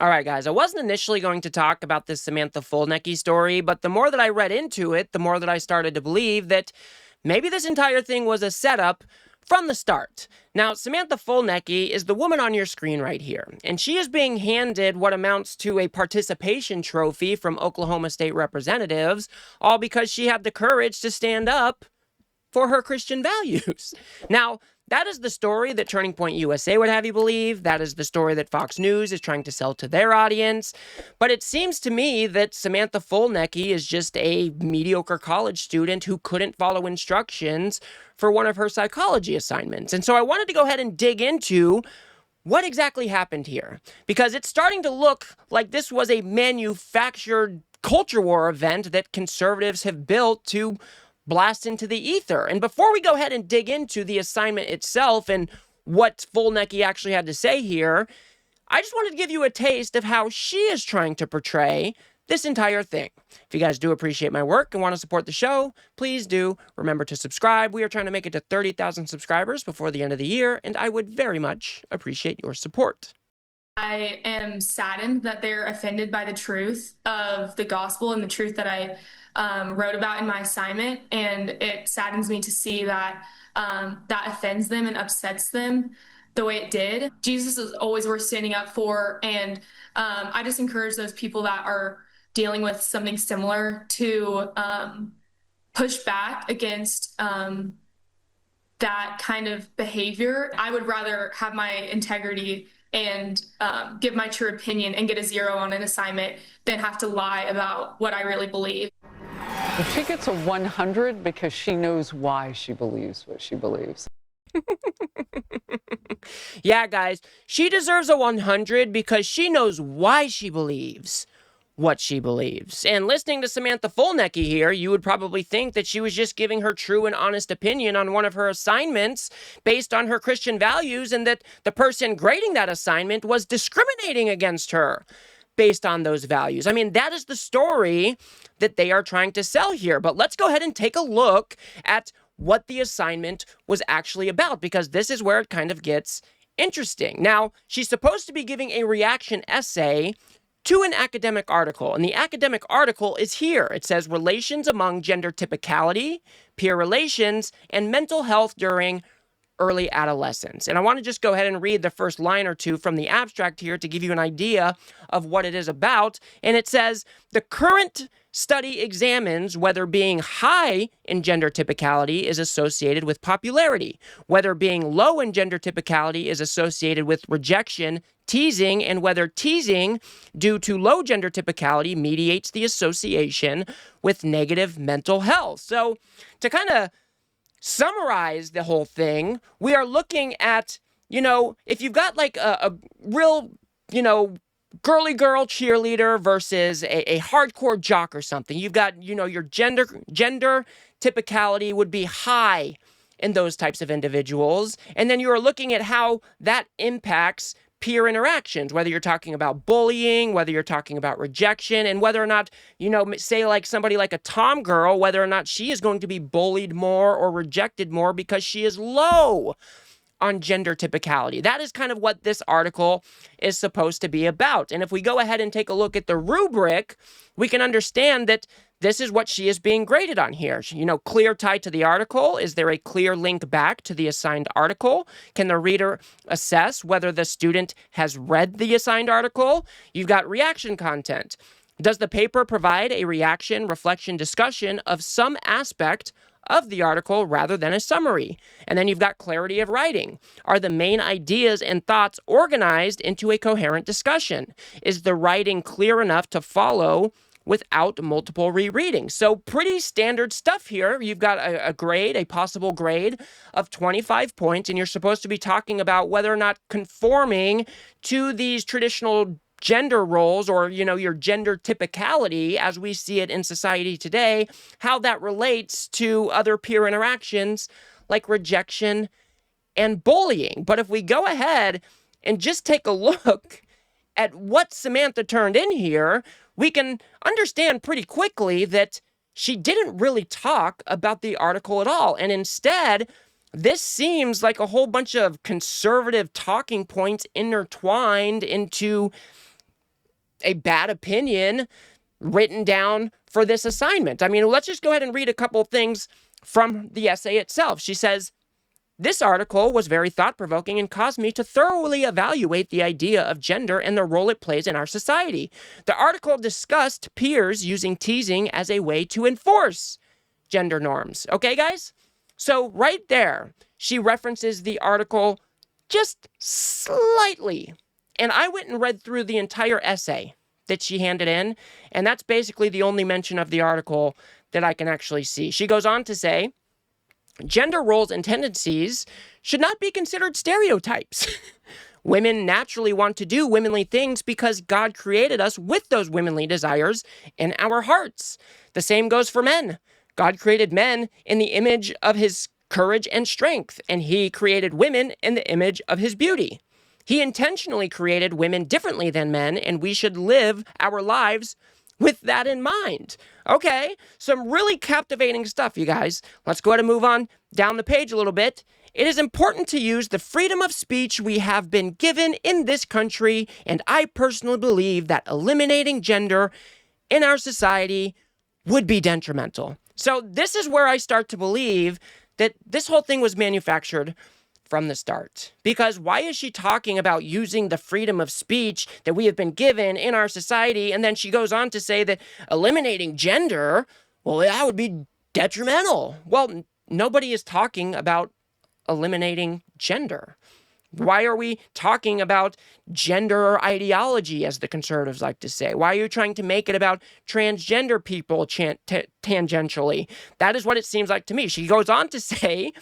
All right, guys, I wasn't initially going to talk about this Samantha Fulnecky story, but the more that I read into it, the more that I started to believe that maybe this entire thing was a setup from the start. Now, Samantha Fulnecky is the woman on your screen right here, and she is being handed what amounts to a participation trophy from Oklahoma State representatives, all because she had the courage to stand up for her Christian values. Now, that is the story that Turning Point USA would have you believe. That is the story that Fox News is trying to sell to their audience. But it seems to me that Samantha Fulnecky is just a mediocre college student who couldn't follow instructions for one of her psychology assignments. And so I wanted to go ahead and dig into what exactly happened here, because it's starting to look like this was a manufactured culture war event that conservatives have built to blast into the ether. And before we go ahead and dig into the assignment itself and what Fulnecky actually had to say here, I just wanted to give you a taste of how she is trying to portray this entire thing. If you guys do appreciate my work and want to support the show, please do remember to subscribe. We are trying to make it to 30,000 subscribers before the end of the year, and I would very much appreciate your support. I am saddened that they're offended by the truth of the gospel and the truth that I wrote about in my assignment. And it saddens me to see that that offends them and upsets them the way it did. Jesus is always worth standing up for. And I just encourage those people that are dealing with something similar to push back against that kind of behavior. I would rather have my integrity and give my true opinion and get a 0 on an assignment than have to lie about what I really believe. If she gets a 100 because she knows why she believes what she believes. Yeah, guys, she deserves a 100 because she knows why she believes what she believes. And listening to Samantha Fulnecky here, you would probably think that she was just giving her true and honest opinion on one of her assignments based on her Christian values, and that the person grading that assignment was discriminating against her based on those values. I mean, that is the story that they are trying to sell here. But let's go ahead and take a look at what the assignment was actually about, because this is where it kind of gets interesting. Now, she's supposed to be giving a reaction essay to an academic article, and the academic article is here. It says relations among gender typicality, peer relations, and mental health during early adolescence. And I want to just go ahead and read the first line or two from the abstract here to give you an idea of what it is about. And it says, the current study examines whether being high in gender typicality is associated with popularity, whether being low in gender typicality is associated with rejection, teasing, and whether teasing due to low gender typicality mediates the association with negative mental health. So to kind of summarize the whole thing, we are looking at, if you've got like a real, girly girl cheerleader versus a hardcore jock or something, you've got, your gender typicality would be high in those types of individuals. And then you are looking at how that impacts peer interactions, whether you're talking about bullying, whether you're talking about rejection, and whether or not, say like somebody like a tom girl, whether or not she is going to be bullied more or rejected more because she is low on gender typicality. That is kind of what this article is supposed to be about. And if we go ahead and take a look at the rubric, we can understand that this is what she is being graded on here. Clear tie to the article. Is there a clear link back to the assigned article? Can the reader assess whether the student has read the assigned article? You've got reaction content. Does the paper provide a reaction, reflection, discussion of some aspect of the article rather than a summary? And then you've got clarity of writing. Are the main ideas and thoughts organized into a coherent discussion? Is the writing clear enough to follow without multiple rereading? So pretty standard stuff here. You've got a possible grade of 25 points, and you're supposed to be talking about whether or not conforming to these traditional gender roles or, your gender typicality as we see it in society today, how that relates to other peer interactions like rejection and bullying. But if we go ahead and just take a look at what Samantha turned in here, we can understand pretty quickly that she didn't really talk about the article at all. And instead, this seems like a whole bunch of conservative talking points intertwined into a bad opinion written down for this assignment. I mean, let's just go ahead and read a couple things from the essay itself. She says, "This article was very thought-provoking and caused me to thoroughly evaluate the idea of gender and the role it plays in our society. The article discussed peers using teasing as a way to enforce gender norms." Okay, guys? So right there, she references the article just slightly. And I went and read through the entire essay that she handed in, and that's basically the only mention of the article that I can actually see. She goes on to say, "Gender roles and tendencies should not be considered stereotypes. Women naturally want to do womanly things because God created us with those womanly desires in our hearts. The same goes for men. God created men in the image of his courage and strength, and he created women in the image of his beauty. He intentionally created women differently than men, and we should live our lives with that in mind." Okay, some really captivating stuff, you guys. Let's go ahead and move on down the page a little bit. "It is important to use the freedom of speech we have been given in this country, and I personally believe that eliminating gender in our society would be detrimental." So this is where I start to believe that this whole thing was manufactured from the start. Because why is she talking about using the freedom of speech that we have been given in our society? And then she goes on to say that eliminating gender, well, that would be detrimental. Well, nobody is talking about eliminating gender. Why are we talking about gender ideology, as the conservatives like to say? Why are you trying to make it about transgender people tangentially? That is what it seems like to me. She goes on to say,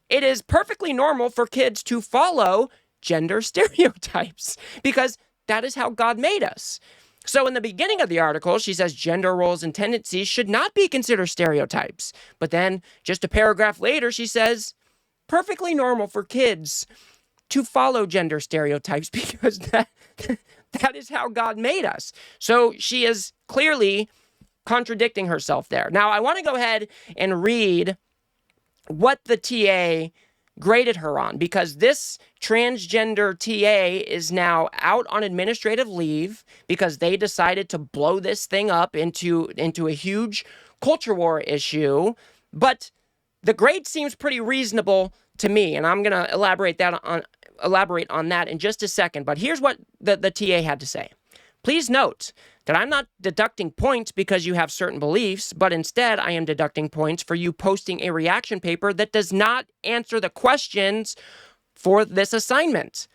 "It is perfectly normal for kids to follow gender stereotypes because that is how God made us." So in the beginning of the article, she says gender roles and tendencies should not be considered stereotypes. But then just a paragraph later, she says, perfectly normal for kids to follow gender stereotypes because that is how God made us. So she is clearly contradicting herself there. Now, I want to go ahead and read what the TA graded her on, because this transgender TA is now out on administrative leave because they decided to blow this thing up into a huge culture war issue. But the grade seems pretty reasonable to me, and I'm going to elaborate on that in just a second. But here's what the TA had to say. "Please note that I'm not deducting points because you have certain beliefs, but instead I am deducting points for you posting a reaction paper that does not answer the questions for this assignment,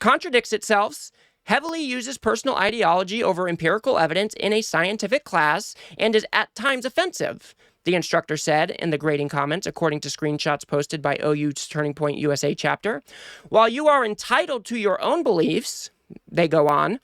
contradicts itself, heavily uses personal ideology over empirical evidence in a scientific class, and is at times offensive," the instructor said in the grading comments, according to screenshots posted by OU's Turning Point USA chapter. "While you are entitled to your own beliefs," they go on,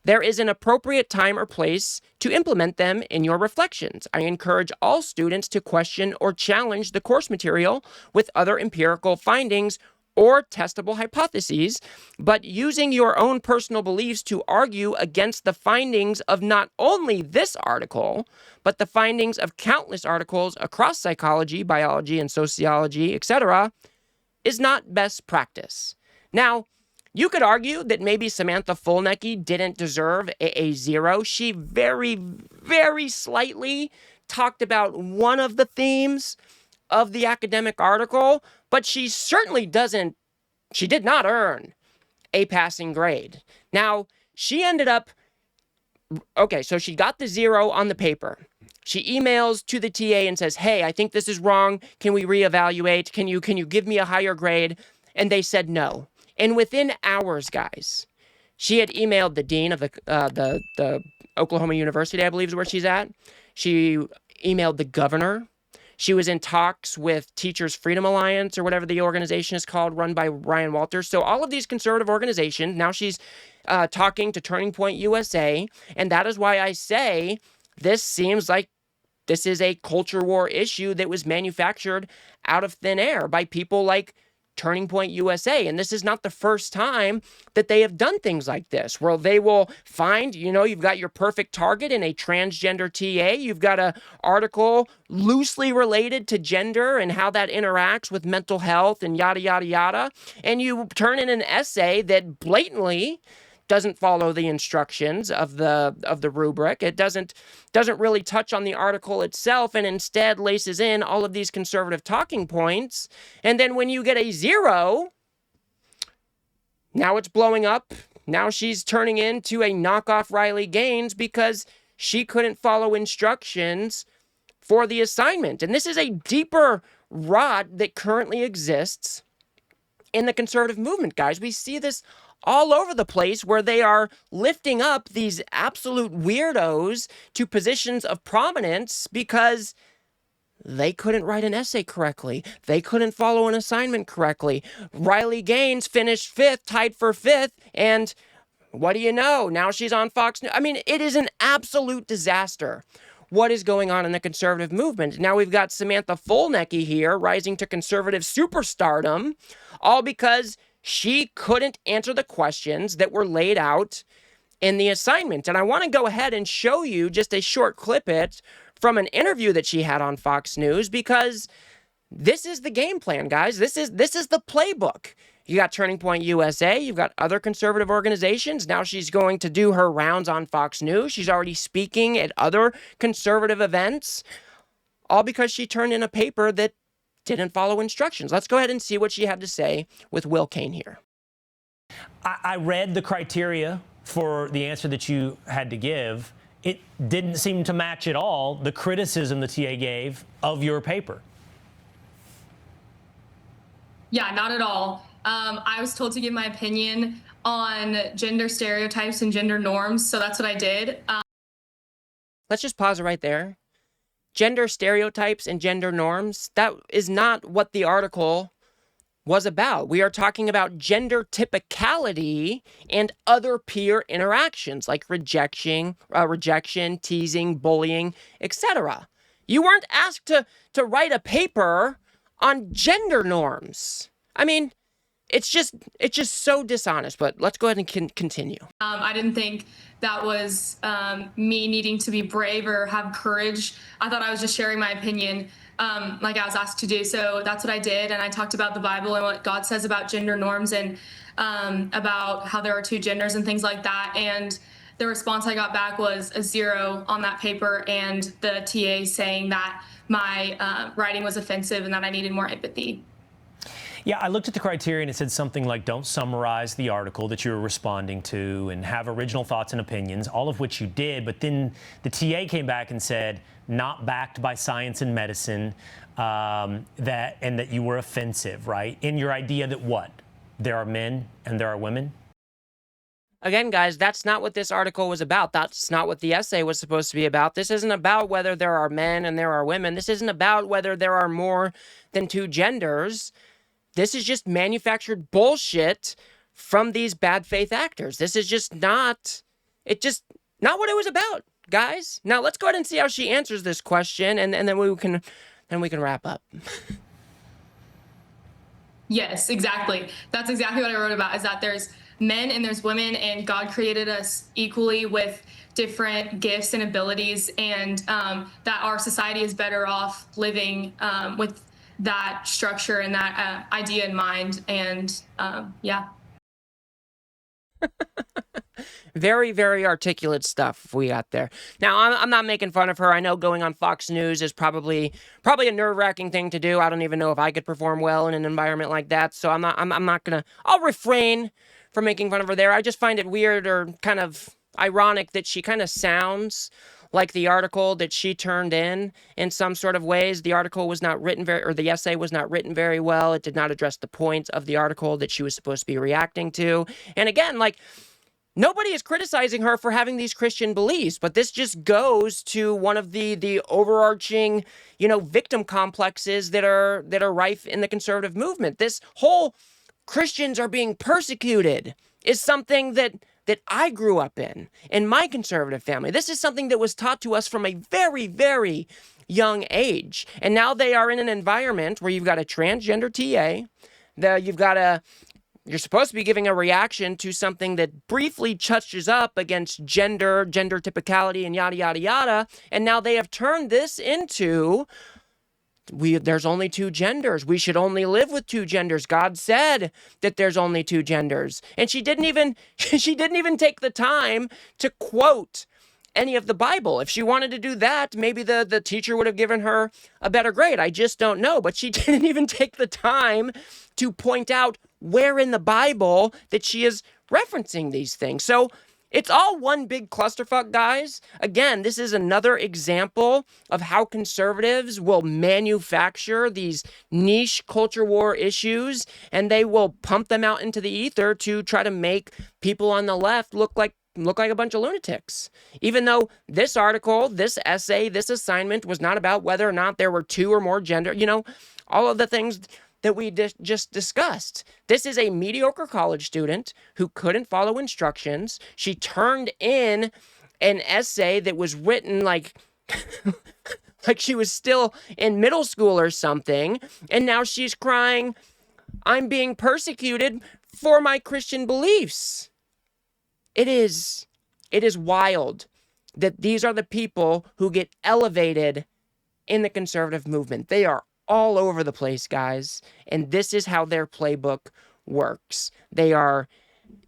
"there is an appropriate time or place to implement them in your reflections. I encourage all students to question or challenge the course material with other empirical findings or testable hypotheses, but using your own personal beliefs to argue against the findings of not only this article, but the findings of countless articles across psychology, biology, and sociology, etc., is not best practice." Now, you could argue that maybe Samantha Fulnecky didn't deserve a 0. She very, very slightly talked about one of the themes of the academic article, but she did not earn a passing grade. Now, she ended up, okay, so she got the 0 on the paper. She emails to the TA and says, "Hey, I think this is wrong. Can we reevaluate? Can you give me a higher grade?" And they said no. And within hours, guys, she had emailed the dean of the Oklahoma University, I believe is where she's at. She emailed the governor. She was in talks with Teachers Freedom Alliance, or whatever the organization is called, run by Ryan Walters. So all of these conservative organizations, now she's talking to Turning Point USA. And that is why I say this seems like this is a culture war issue that was manufactured out of thin air by people like Turning Point USA. And this is not the first time that they have done things like this, where they will find, you've got your perfect target in a transgender TA. You've got an article loosely related to gender and how that interacts with mental health and yada, yada, yada. And you turn in an essay that blatantly doesn't follow the instructions of the rubric. It doesn't really touch on the article itself, and instead laces in all of these conservative talking points. And then when you get a 0, now it's blowing up. Now she's turning into a knockoff Riley Gaines because she couldn't follow instructions for the assignment. And this is a deeper rot that currently exists in the conservative movement, guys. We see this all over the place where they are lifting up these absolute weirdos to positions of prominence because they couldn't write an essay correctly. They couldn't follow an assignment correctly. Riley Gaines finished 5th, tied for 5th, and what do you know? Now she's on Fox News. I mean, it is an absolute disaster what is going on in the conservative movement. Now we've got Samantha Fulnecky here rising to conservative superstardom, all because she couldn't answer the questions that were laid out in the assignment. And I want to go ahead and show you just a short clip from an interview that she had on Fox News, because this is the game plan, guys. This is the playbook. You got Turning Point USA. You've got other conservative organizations. Now she's going to do her rounds on Fox News. She's already speaking at other conservative events, all because she turned in a paper that didn't follow instructions. Let's go ahead and see what she had to say with Will Cain here. I read the criteria for the answer that you had to give. It didn't seem to match at all the criticism the TA gave of your paper. Yeah, not at all. I was told to give my opinion on gender stereotypes and gender norms, so that's what I did. Let's just pause it right there. Gender stereotypes and gender norms, that is not what the article was about. We are talking about gender typicality and other peer interactions like rejection, teasing, bullying, etc. You weren't asked to write a paper on gender norms. I mean, it's just so dishonest, but let's go ahead and continue. I didn't think that was me needing to be brave or have courage. I thought I was just sharing my opinion like I was asked to do. So that's what I did. And I talked about the Bible and what God says about gender norms and about how there are 2 genders and things like that. And the response I got back was a 0 on that paper, and the TA saying that my writing was offensive and that I needed more empathy. Yeah, I looked at the criteria and it said something like don't summarize the article that you were responding to and have original thoughts and opinions, all of which you did. But then the TA came back and said not backed by science and medicine, that you were offensive, right? In your idea that what? There are men and there are women? Again, guys, that's not what this article was about. That's not what the essay was supposed to be about. This isn't about whether there are men and there are women. This isn't about whether there are more than 2 genders. This is just manufactured bullshit from these bad faith actors. This is just not what it was about, guys. Now let's go ahead and see how she answers this question, and then we can wrap up. Yes, exactly. That's exactly what I wrote about, is that there's men and there's women, and God created us equally with different gifts and abilities, and that our society is better off living with that structure and that idea in mind. And yeah. Very, very articulate stuff we got there. Now, I'm not making fun of her. I know going on Fox News is probably a nerve-wracking thing to do. I don't even know if I could perform well in an environment like that. So I'll refrain from making fun of her there. I just find it weird or kind of ironic that she kind of sounds like the article that she turned in some sort of ways. The article was not written the essay was not written very well. It did not address the points of the article that she was supposed to be reacting to. And again, nobody is criticizing her for having these Christian beliefs, but this just goes to one of the overarching, victim complexes that are rife in the conservative movement. This whole Christians are being persecuted is something that I grew up in my conservative family. This is something that was taught to us from a very, very young age. And now they are in an environment where you've got a transgender TA, you're supposed to be giving a reaction to something that briefly touches up against gender typicality, and yada, yada, yada. And now they have turned this into there's only two genders. We should only live with two genders. God said that there's only two genders. And she didn't even take the time to quote any of the Bible. If she wanted to do that, maybe the teacher would have given her a better grade. I just don't know. But she didn't even take the time to point out where in the Bible that she is referencing these things. So it's all one big clusterfuck, guys. Again, this is another example of how conservatives will manufacture these niche culture war issues, and they will pump them out into the ether to try to make people on the left look like a bunch of lunatics. Even though this article, this essay, this assignment was not about whether or not there were two or more gender, all of the things that we just discussed. This is a mediocre college student who couldn't follow instructions. She turned in an essay that was written like like she was still in middle school or something, and now she's crying, "I'm being persecuted for my Christian beliefs." It is wild that these are the people who get elevated in the conservative movement. They are all over the place, guys, and this is how their playbook works. They are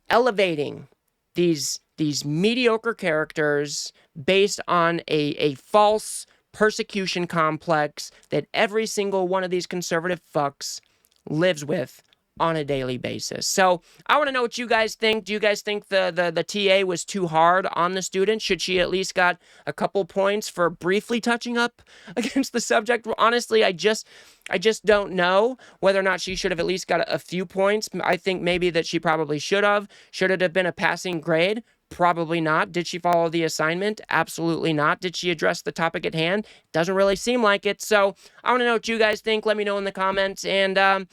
elevating these mediocre characters based on a false persecution complex that every single one of these conservative fucks lives with on a daily basis. So I want to know what you guys think. Do you guys think the TA was too hard on the student? Should she at least got a couple points for briefly touching up against the subject? Honestly, I just don't know whether or not she should have at least got a few points. I think maybe that she probably should have. Should it have been a passing grade? Probably not. Did she follow the assignment? Absolutely not. Did she address the topic at hand? Doesn't really seem like it. So I want to know what you guys think. Let me know in the comments. And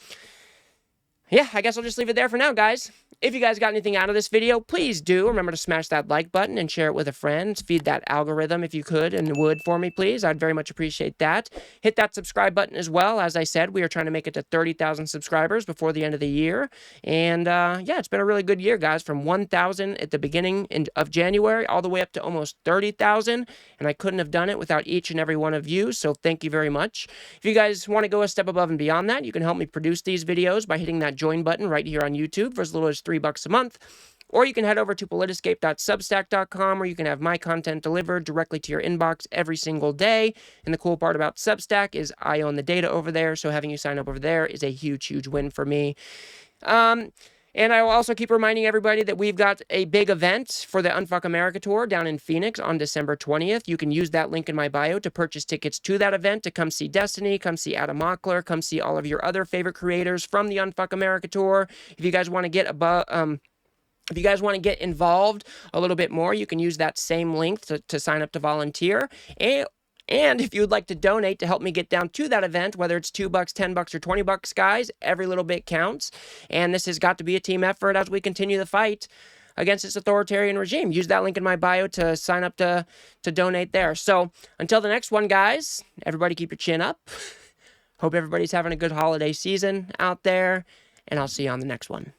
yeah, I guess I'll just leave it there for now, guys. If you guys got anything out of this video, please do remember to smash that like button and share it with a friend. Feed that algorithm if you could and would for me, please. I'd very much appreciate that. Hit that subscribe button as well. As I said, we are trying to make it to 30,000 subscribers before the end of the year. And yeah, it's been a really good year, guys. From 1,000 at the beginning of January all the way up to almost 30,000. And I couldn't have done it without each and every one of you. So thank you very much. If you guys want to go a step above and beyond that, you can help me produce these videos by hitting that join button right here on YouTube for as little as $3 a month. Or you can head over to politiscape.substack.com where you can have my content delivered directly to your inbox every single day. And the cool part about Substack is I own the data over there, so having you sign up over there is a huge, huge win for me. And I will also keep reminding everybody that we've got a big event for the Unfuck America Tour down in Phoenix on December 20th. You can use that link in my bio to purchase tickets to that event, to come see Destiny, come see Adam Mockler, come see all of your other favorite creators from the Unfuck America Tour. If you guys want to get if you guys want to get involved a little bit more, you can use that same link to sign up to volunteer. And if you would like to donate to help me get down to that event, whether it's $2, $10, or $20, guys, every little bit counts. And this has got to be a team effort as we continue the fight against this authoritarian regime. Use that link in my bio to sign up to donate there. So until the next one, guys, everybody keep your chin up. Hope everybody's having a good holiday season out there, and I'll see you on the next one.